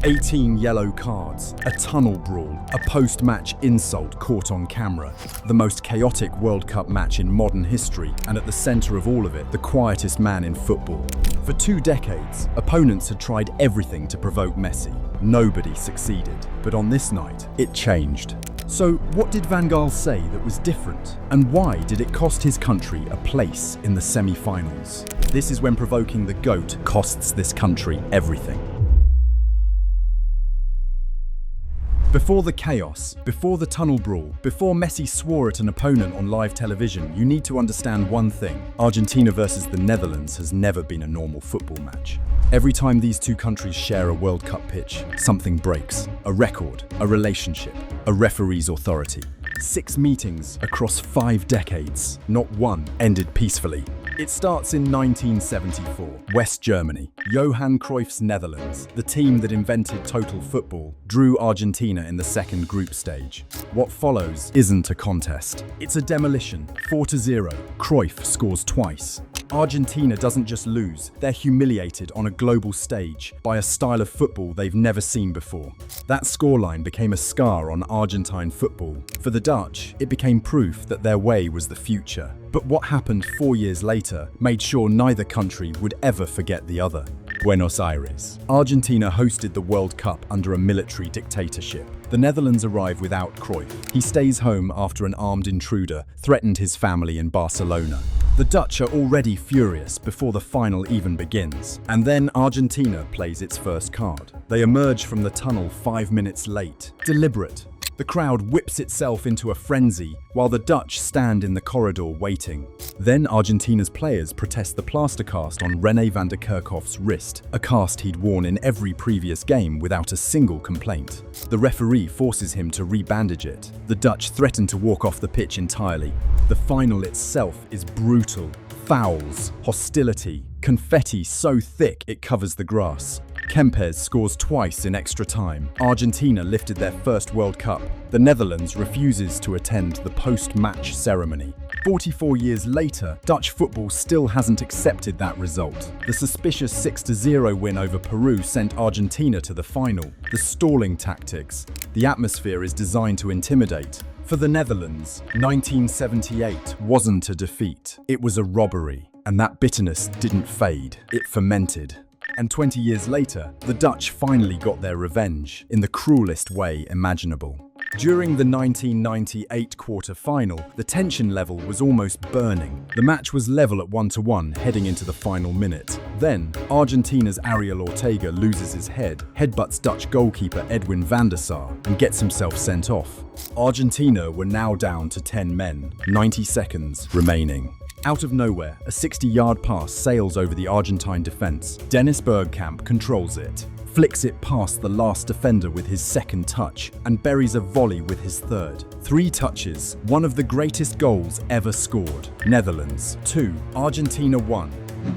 18 yellow cards, a tunnel brawl, a post-match insult caught on camera. The most chaotic World Cup match in modern history, and at the center of all of it, the quietest man in football. For 2 decades, opponents had tried everything to provoke Messi. Nobody succeeded. But on this night, it changed. So, what did Van Gaal say that was different? And why did it cost his country a place in the semi-finals? This is when provoking the GOAT costs this country everything. Before the chaos, before the tunnel brawl, before Messi swore at an opponent on live television, you need to understand one thing. Argentina versus the Netherlands has never been a normal football match. Every time these two countries share a World Cup pitch, something breaks. A record, a relationship, a referee's authority. 6 meetings across 5 decades, not one ended peacefully. It starts in 1974, West Germany. Johan Cruyff's Netherlands, the team that invented total football, drew Argentina in the second group stage. What follows isn't a contest. It's a demolition. 4-0. Cruyff scores twice. Argentina doesn't just lose, they're humiliated on a global stage by a style of football they've never seen before. That scoreline became a scar on Argentine football. For the Dutch, it became proof that their way was the future. But what happened 4 years later made sure neither country would ever forget the other. Buenos Aires. Argentina hosted the World Cup under a military dictatorship. The Netherlands arrive without Cruyff. He stays home after an armed intruder threatened his family in Barcelona. The Dutch are already furious before the final even begins. And then Argentina plays its first card. They emerge from the tunnel 5 minutes late. Deliberate. The crowd whips itself into a frenzy while the Dutch stand in the corridor waiting. Then Argentina's players protest the plaster cast on René van der Kerkhof's wrist, a cast he'd worn in every previous game without a single complaint. The referee forces him to rebandage it. The Dutch threaten to walk off the pitch entirely. The final itself is brutal. Fouls, hostility, confetti so thick it covers the grass. Kempes scores twice in extra time. Argentina lifted their first World Cup. The Netherlands refuses to attend the post-match ceremony. 44 years later, Dutch football still hasn't accepted that result. The suspicious 6-0 win over Peru sent Argentina to the final. The stalling tactics. The atmosphere is designed to intimidate. For the Netherlands, 1978 wasn't a defeat. It was a robbery. And that bitterness didn't fade. It fermented. And 20 years later, the Dutch finally got their revenge in the cruelest way imaginable. During the 1998 quarter-final, the tension level was almost burning. The match was level at 1-1 heading into the final minute. Then, Argentina's Ariel Ortega loses his head, headbutts Dutch goalkeeper Edwin van der Sar, and gets himself sent off. Argentina were now down to 10 men, 90 seconds remaining. Out of nowhere, a 60-yard pass sails over the Argentine defense. Dennis Bergkamp controls it, flicks it past the last defender with his second touch, and buries a volley with his third. 3 touches, one of the greatest goals ever scored. Netherlands 2, Argentina 1.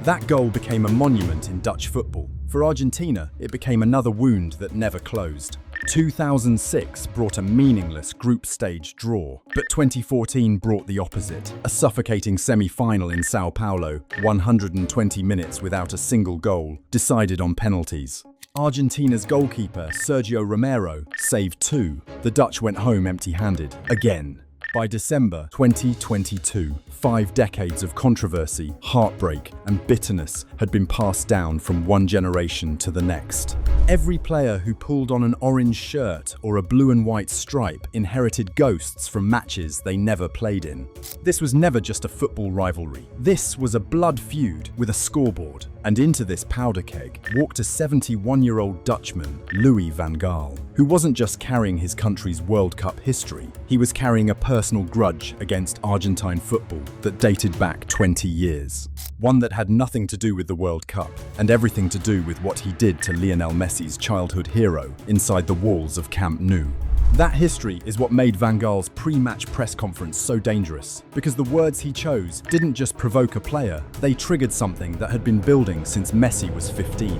That goal became a monument in Dutch football. For Argentina, it became another wound that never closed. 2006 brought a meaningless group stage draw, but 2014 brought the opposite. A suffocating semi-final in Sao Paulo, 120 minutes without a single goal, decided on penalties. Argentina's goalkeeper, Sergio Romero, saved 2. The Dutch went home empty-handed, again. By December 2022, 5 decades of controversy, heartbreak, and bitterness had been passed down from one generation to the next. Every player who pulled on an orange shirt or a blue and white stripe inherited ghosts from matches they never played in. This was never just a football rivalry. This was a blood feud with a scoreboard. And into this powder keg walked a 71-year-old Dutchman, Louis van Gaal, who wasn't just carrying his country's World Cup history, he was carrying a personal grudge against Argentine football that dated back 20 years. One that had nothing to do with the World Cup, and everything to do with what he did to Lionel Messi's childhood hero inside the walls of Camp Nou. That history is what made Van Gaal's pre-match press conference so dangerous, because the words he chose didn't just provoke a player, they triggered something that had been building since Messi was 15.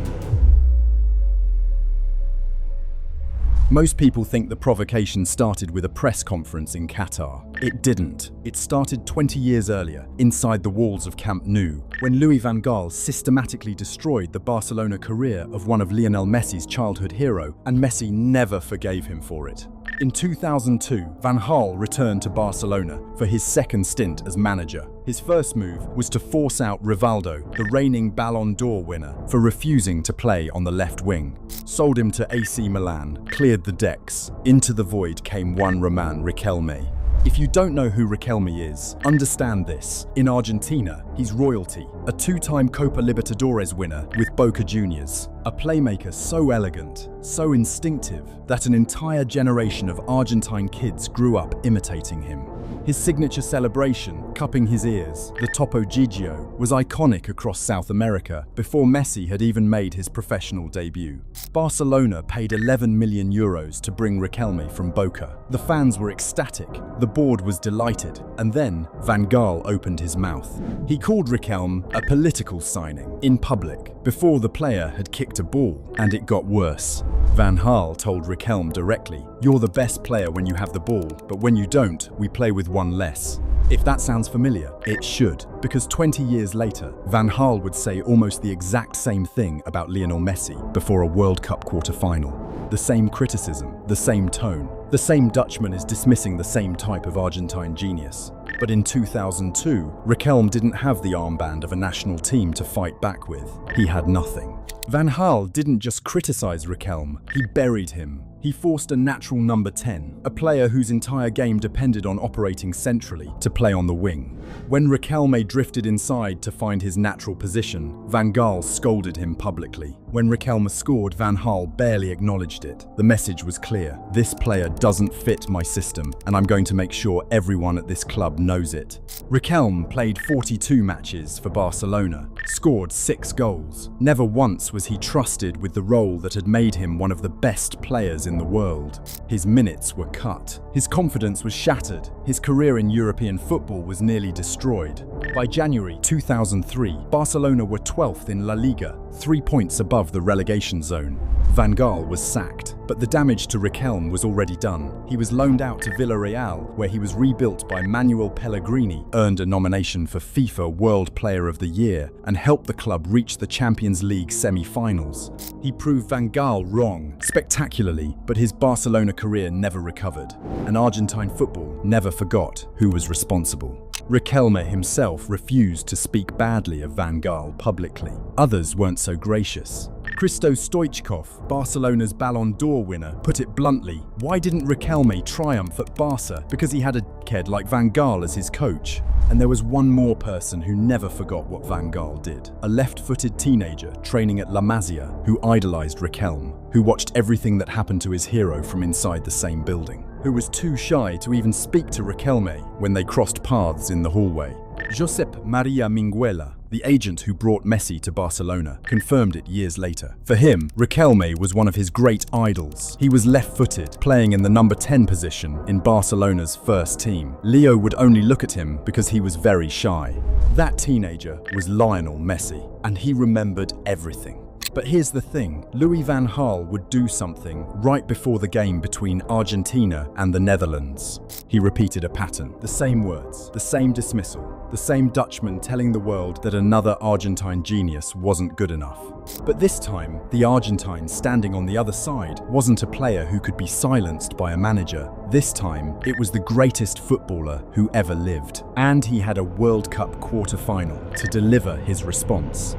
Most people think the provocation started with a press conference in Qatar. It didn't. It started 20 years earlier, inside the walls of Camp Nou, when Louis van Gaal systematically destroyed the Barcelona career of one of Lionel Messi's childhood hero, and Messi never forgave him for it. In 2002, Van Gaal returned to Barcelona for his second stint as manager. His first move was to force out Rivaldo, the reigning Ballon d'Or winner, for refusing to play on the left wing. Sold him to AC Milan, cleared the decks. Into the void came one Roman Riquelme. If you don't know who Riquelme is, understand this. In Argentina, he's royalty, a two-time Copa Libertadores winner with Boca Juniors. A playmaker so elegant, so instinctive, that an entire generation of Argentine kids grew up imitating him. His signature celebration, cupping his ears, the Topo Gigio, was iconic across South America before Messi had even made his professional debut. Barcelona paid 11 million euros to bring Riquelme from Boca. The fans were ecstatic, the board was delighted, and then Van Gaal opened his mouth. He called Riquelme a political signing, in public, before the player had kicked a ball, and it got worse. Van Gaal told Riquelme directly, "You're the best player when you have the ball, but when you don't, we play with one less." If that sounds familiar, it should, because 20 years later, Van Gaal would say almost the exact same thing about Lionel Messi before a World Cup quarter-final. The same criticism, the same tone. The same Dutchman is dismissing the same type of Argentine genius. But in 2002, Riquelme didn't have the armband of a national team to fight back with. He had nothing. Van Gaal didn't just criticize Riquelme, he buried him. He forced a natural number 10, a player whose entire game depended on operating centrally, to play on the wing. When Riquelme drifted inside to find his natural position, Van Gaal scolded him publicly. When Riquelme scored, Van Gaal barely acknowledged it. The message was clear: this player doesn't fit my system, and I'm going to make sure everyone at this club knows it. Riquelme played 42 matches for Barcelona, scored 6 goals. Never once was he trusted with the role that had made him one of the best players in the world. His minutes were cut. His confidence was shattered. His career in European football was nearly destroyed. By January 2003, Barcelona were 12th in La Liga, 3 points above the relegation zone. Van Gaal was sacked, but the damage to Riquelme was already done. He was loaned out to Villarreal, where he was rebuilt by Manuel Pellegrini, earned a nomination for FIFA World Player of the Year, and helped the club reach the Champions League semi-finals. He proved Van Gaal wrong, spectacularly, but his Barcelona career never recovered, and Argentine football never forgot who was responsible. Riquelme himself refused to speak badly of Van Gaal publicly. Others weren't so gracious. Hristo Stoichkov, Barcelona's Ballon d'Or winner, put it bluntly: why didn't Riquelme triumph at Barca? Because he had a dickhead like Van Gaal as his coach. And there was one more person who never forgot what Van Gaal did. A left-footed teenager training at La Masia who idolized Riquelme, who watched everything that happened to his hero from inside the same building, who was too shy to even speak to Riquelme when they crossed paths in the hallway. Josep Maria Minguella, the agent who brought Messi to Barcelona, confirmed it years later. For him, Riquelme was one of his great idols. He was left-footed, playing in the number 10 position in Barcelona's first team. Leo would only look at him because he was very shy. That teenager was Lionel Messi, and he remembered everything. But here's the thing, Louis van Gaal would do something right before the game between Argentina and the Netherlands. He repeated a pattern, the same words, the same dismissal, the same Dutchman telling the world that another Argentine genius wasn't good enough. But this time, the Argentine standing on the other side wasn't a player who could be silenced by a manager. This time, it was the greatest footballer who ever lived. And he had a World Cup quarter-final to deliver his response.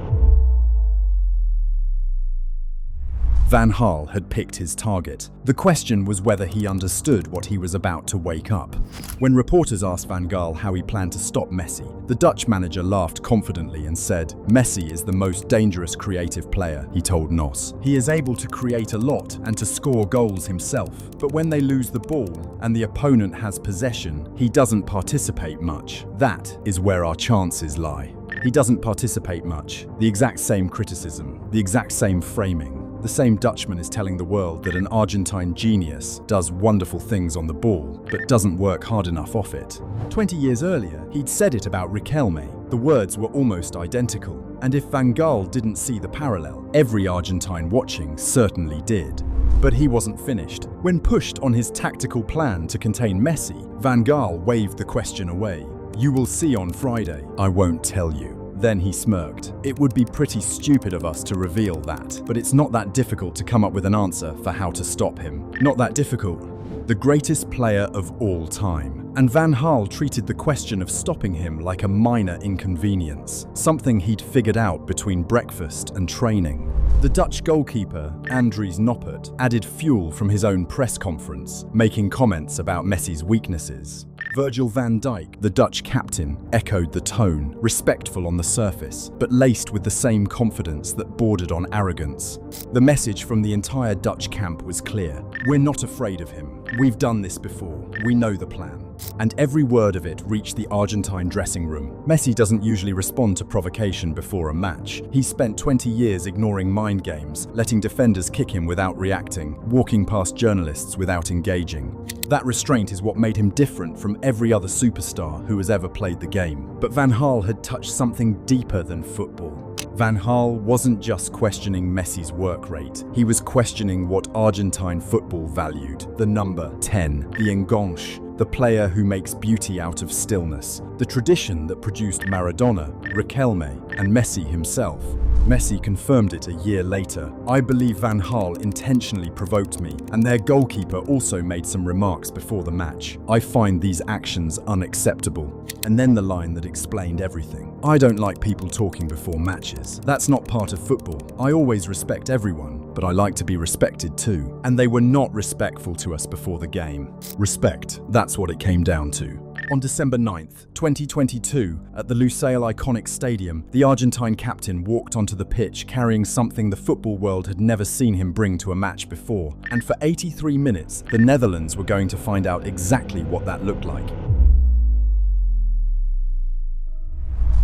Van Gaal had picked his target. The question was whether he understood what he was about to wake up. When reporters asked Van Gaal how he planned to stop Messi, the Dutch manager laughed confidently and said, "Messi is the most dangerous creative player," he told NOS. "He is able to create a lot and to score goals himself, but when they lose the ball and the opponent has possession, he doesn't participate much. That is where our chances lie." He doesn't participate much. The exact same criticism, the exact same framing. The same Dutchman is telling the world that an Argentine genius does wonderful things on the ball, but doesn't work hard enough off it. 20 years earlier, he'd said it about Riquelme. The words were almost identical. And if Van Gaal didn't see the parallel, every Argentine watching certainly did. But he wasn't finished. When pushed on his tactical plan to contain Messi, Van Gaal waved the question away. "You will see on Friday. I won't tell you." Then he smirked. "It would be pretty stupid of us to reveal that, but it's not that difficult to come up with an answer for how to stop him. Not that difficult. The greatest player of all time." And Van Gaal treated the question of stopping him like a minor inconvenience, something he'd figured out between breakfast and training. The Dutch goalkeeper, Andries Noppert, added fuel from his own press conference, making comments about Messi's weaknesses. Virgil van Dijk, the Dutch captain, echoed the tone, respectful on the surface, but laced with the same confidence that bordered on arrogance. The message from the entire Dutch camp was clear. "We're not afraid of him. We've done this before. We know the plan." And every word of it reached the Argentine dressing room. Messi doesn't usually respond to provocation before a match. He spent 20 years ignoring mind games, letting defenders kick him without reacting, walking past journalists without engaging. That restraint is what made him different from every other superstar who has ever played the game. But Van Gaal had touched something deeper than football. Van Gaal wasn't just questioning Messi's work rate, he was questioning what Argentine football valued: the number 10, the enganche, the player who makes beauty out of stillness, the tradition that produced Maradona, Riquelme, and Messi himself. Messi confirmed it a year later. "I believe Van Gaal intentionally provoked me, and their goalkeeper also made some remarks before the match. I find these actions unacceptable." And then the line that explained everything. "I don't like people talking before matches. That's not part of football. I always respect everyone, but I like to be respected too. And they were not respectful to us before the game." Respect, that's what it came down to. On December 9th, 2022, at the Lusail iconic stadium, the Argentine captain walked onto the pitch carrying something the football world had never seen him bring to a match before. And for 83 minutes, the Netherlands were going to find out exactly what that looked like.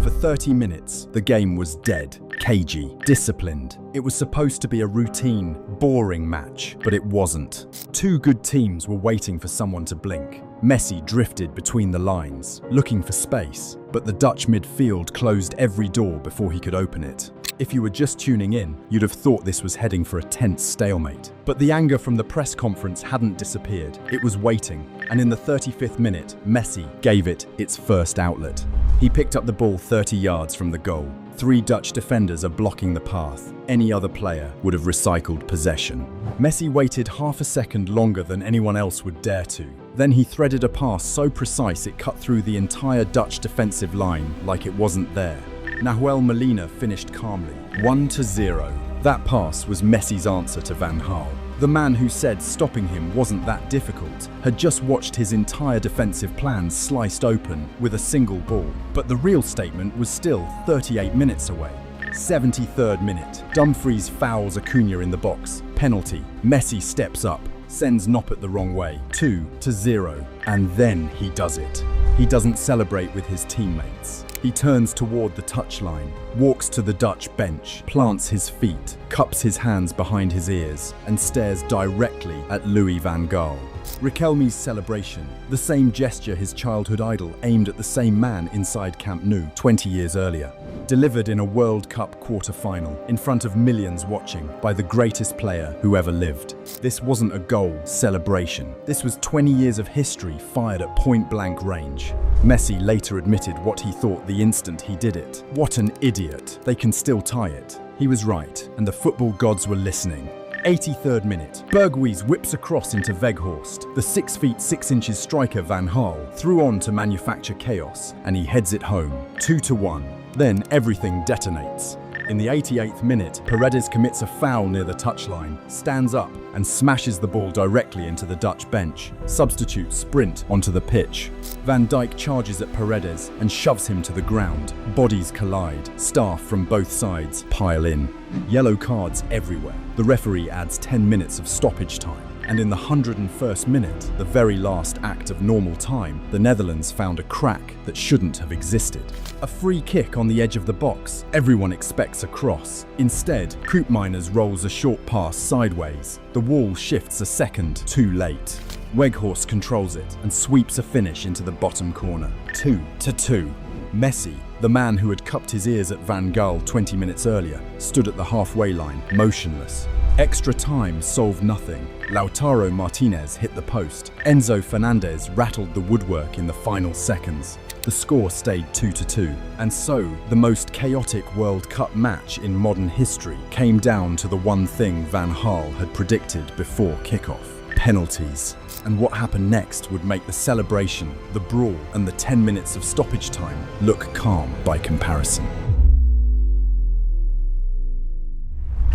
For 30 minutes, the game was dead, cagey, disciplined. It was supposed to be a routine, boring match, but it wasn't. Two good teams were waiting for someone to blink. Messi drifted between the lines, looking for space, but the Dutch midfield closed every door before he could open it. If you were just tuning in, you'd have thought this was heading for a tense stalemate. But the anger from the press conference hadn't disappeared. It was waiting, and in the 35th minute, Messi gave it its first outlet. He picked up the ball 30 yards from the goal. 3 Dutch defenders are blocking the path. Any other player would have recycled possession. Messi waited half a second longer than anyone else would dare to. Then he threaded a pass so precise it cut through the entire Dutch defensive line like it wasn't there. Nahuel Molina finished calmly, 1-0. That pass was Messi's answer to Van Gaal. The man who said stopping him wasn't that difficult had just watched his entire defensive plan sliced open with a single ball. But the real statement was still 38 minutes away. 73rd minute. Dumfries fouls Acuna in the box. Penalty. Messi steps up, sends Noppert the wrong way. 2-0. And then he does it. He doesn't celebrate with his teammates. He turns toward the touchline, walks to the Dutch bench, plants his feet, cups his hands behind his ears, and stares directly at Louis van Gaal. Riquelme's celebration, the same gesture his childhood idol aimed at the same man inside Camp Nou 20 years earlier. Delivered in a World Cup quarter-final, in front of millions watching, by the greatest player who ever lived. This wasn't a goal celebration. This was 20 years of history fired at point-blank range. Messi later admitted what he thought the instant he did it. What an idiot. They can still tie it. He was right, and the football gods were listening. 83rd minute. Berghuis whips across into Weghorst. The 6 feet 6 inches striker Van Gaal threw on to manufacture chaos, and he heads it home. 2-1. Then everything detonates. In the 88th minute, Paredes commits a foul near the touchline, stands up and smashes the ball directly into the Dutch bench. Substitutes sprint onto the pitch. Van Dijk charges at Paredes and shoves him to the ground. Bodies collide. Staff from both sides pile in. Yellow cards everywhere. The referee adds 10 minutes of stoppage time. And in the 101st minute, the very last act of normal time, the Netherlands found a crack that shouldn't have existed. A free kick on the edge of the box. Everyone expects a cross. Instead, Koopmeiners rolls a short pass sideways. The wall shifts a second too late. Weghorst controls it and sweeps a finish into the bottom corner. 2-2. Messi, the man who had cupped his ears at Van Gaal 20 minutes earlier, stood at the halfway line, motionless. Extra time solved nothing. Lautaro Martinez hit the post. Enzo Fernandez rattled the woodwork in the final seconds. The score stayed 2-2, and so the most chaotic World Cup match in modern history came down to the one thing Van Gaal had predicted before kickoff: penalties. And what happened next would make the celebration, the brawl, and the 10 minutes of stoppage time look calm by comparison.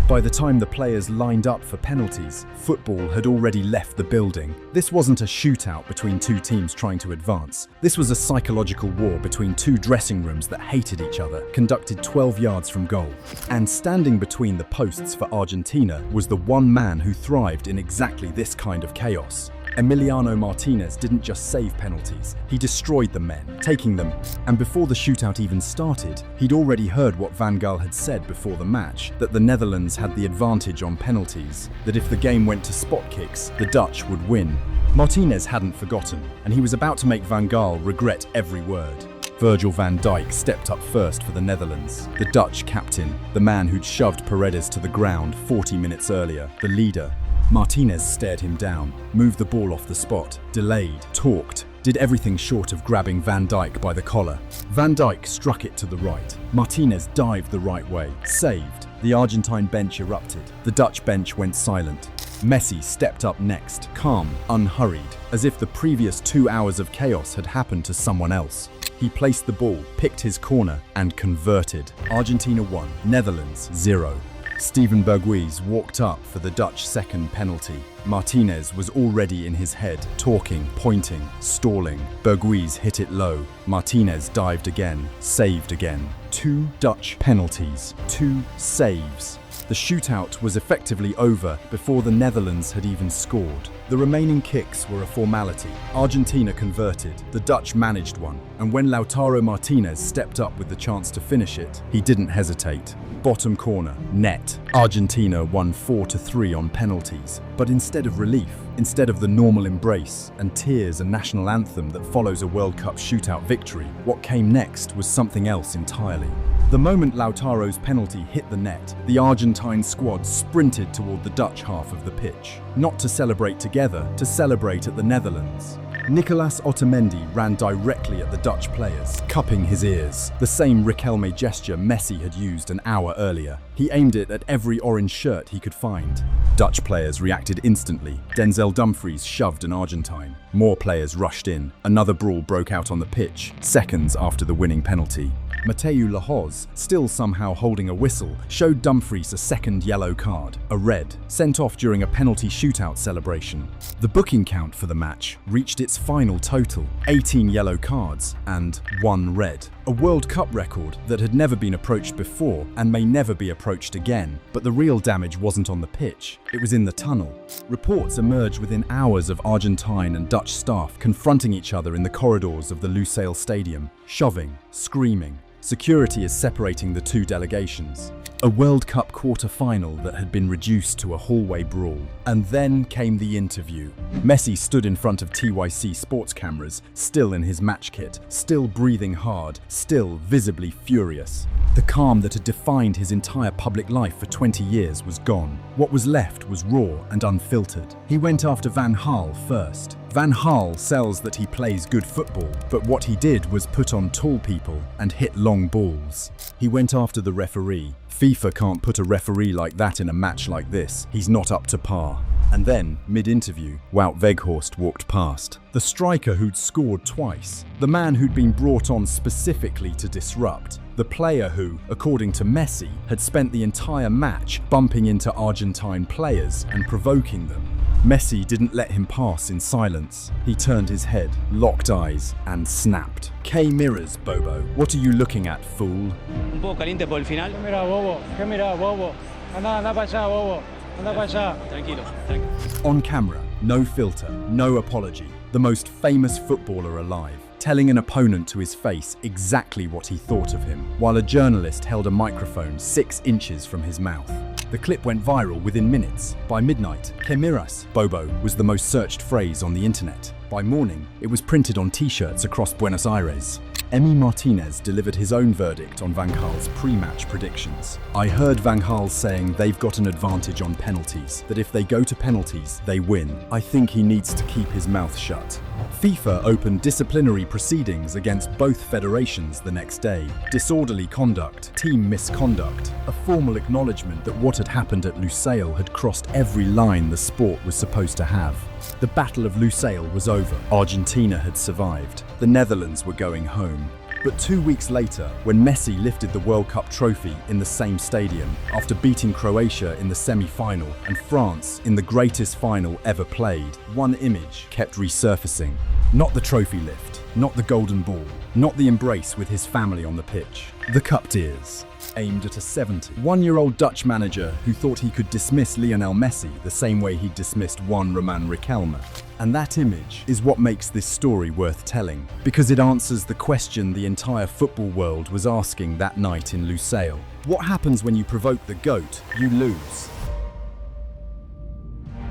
By the time the players lined up for penalties, football had already left the building. This wasn't a shootout between two teams trying to advance. This was a psychological war between two dressing rooms that hated each other, conducted 12 yards from goal. And standing between the posts for Argentina was the one man who thrived in exactly this kind of chaos. Emiliano Martinez didn't just save penalties, he destroyed the men, taking them. And before the shootout even started, he'd already heard what Van Gaal had said before the match, that the Netherlands had the advantage on penalties, that if the game went to spot kicks, the Dutch would win. Martinez hadn't forgotten, and he was about to make Van Gaal regret every word. Virgil van Dijk stepped up first for the Netherlands. The Dutch captain, the man who'd shoved Paredes to the ground 40 minutes earlier, the leader. Martinez stared him down, moved the ball off the spot, delayed, talked, did everything short of grabbing Van Dijk by the collar. Van Dijk struck it to the right. Martinez dived the right way, saved. The Argentine bench erupted. The Dutch bench went silent. Messi stepped up next, calm, unhurried, as if the previous 2 hours of chaos had happened to someone else. He placed the ball, picked his corner, and converted. Argentina 1, Netherlands 0. Steven Berghuis walked up for the Dutch second penalty. Martinez was already in his head, talking, pointing, stalling. Berghuis hit it low. Martinez dived again, saved again. 2 Dutch penalties, 2 saves. The shootout was effectively over before the Netherlands had even scored. The remaining kicks were a formality. Argentina converted, the Dutch managed one, and when Lautaro Martinez stepped up with the chance to finish it, he didn't hesitate. Bottom corner, net. Argentina won 4-3 on penalties. But instead of relief, instead of the normal embrace and tears and national anthem that follows a World Cup shootout victory, what came next was something else entirely. The moment Lautaro's penalty hit the net, the Argentine squad sprinted toward the Dutch half of the pitch. Not to celebrate together, to celebrate at the Netherlands. Nicolas Otamendi ran directly at the Dutch players, cupping his ears, the same Riquelme gesture Messi had used an hour earlier. He aimed it at every orange shirt he could find. Dutch players reacted instantly. Denzel Dumfries shoved an Argentine. More players rushed in. Another brawl broke out on the pitch, seconds after the winning penalty. Mateu Lahoz, still somehow holding a whistle, showed Dumfries a second yellow card, a red, sent off during a penalty shootout celebration. The booking count for the match reached its final total, 18 yellow cards and 1 red. A World Cup record that had never been approached before and may never be approached again. But the real damage wasn't on the pitch, it was in the tunnel. Reports emerged within hours of Argentine and Dutch staff confronting each other in the corridors of the Lusail Stadium, shoving, screaming. Security is separating the two delegations. A World Cup quarter-final that had been reduced to a hallway brawl. And then came the interview. Messi stood in front of TYC sports cameras, still in his match kit, still breathing hard, still visibly furious. The calm that had defined his entire public life for 20 years was gone. What was left was raw and unfiltered. He went after Van Gaal first. Van Gaal sells that he plays good football, but what he did was put on tall people and hit long balls. He went after the referee. FIFA can't put a referee like that in a match like this. He's not up to par. And then, mid-interview, Wout Weghorst walked past. The striker who'd scored twice. The man who'd been brought on specifically to disrupt. The player who, according to Messi, had spent the entire match bumping into Argentine players and provoking them. Messi didn't let him pass in silence. He turned his head, locked eyes, and snapped. K mirrors, Bobo. What are you looking at, fool? Un poco caliente por el final. ¿Qué mira, bobo? ¿Qué mira, bobo? Anda para allá, bobo. Anda para allá. Tranquilo, tranquilo. On camera, no filter, no apology. The most famous footballer alive, telling an opponent to his face exactly what he thought of him, while a journalist held a microphone 6 inches from his mouth. The clip went viral within minutes. By midnight, "Que miras, Bobo" was the most searched phrase on the internet. By morning, it was printed on t-shirts across Buenos Aires. Emi Martinez delivered his own verdict on Van Gaal's pre-match predictions. "I heard Van Gaal saying they've got an advantage on penalties, that if they go to penalties, they win. I think he needs to keep his mouth shut." FIFA opened disciplinary proceedings against both federations the next day. Disorderly conduct, team misconduct, a formal acknowledgement that what had happened at Lusail had crossed every line the sport was supposed to have. The Battle of Lusail was over. Argentina had survived. The Netherlands were going home. But 2 weeks later, when Messi lifted the World Cup trophy in the same stadium, after beating Croatia in the semi-final and France in the greatest final ever played, one image kept resurfacing. Not the trophy lift, not the golden ball, not the embrace with his family on the pitch. The cup tears, aimed at a 71-year-old Dutch manager who thought he could dismiss Lionel Messi the same way he dismissed Juan Román Riquelme. And that image is what makes this story worth telling, because it answers the question the entire football world was asking that night in Lusail. What happens when you provoke the GOAT? You lose.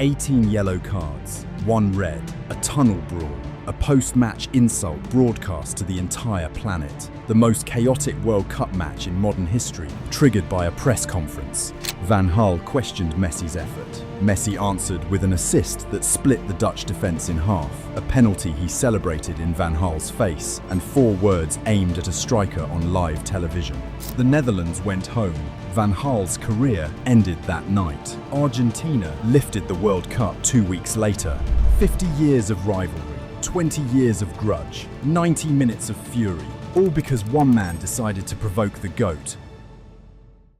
18 yellow cards, 1 red, a tunnel brawl, a post-match insult broadcast to the entire planet. The most chaotic World Cup match in modern history, triggered by a press conference. Van Gaal questioned Messi's effort. Messi answered with an assist that split the Dutch defence in half, a penalty he celebrated in Van Gaal's face, and 4 words aimed at a striker on live television. The Netherlands went home. Van Gaal's career ended that night. Argentina lifted the World Cup 2 weeks later. 50 years of rivalry, 20 years of grudge, 90 minutes of fury, all because one man decided to provoke the GOAT.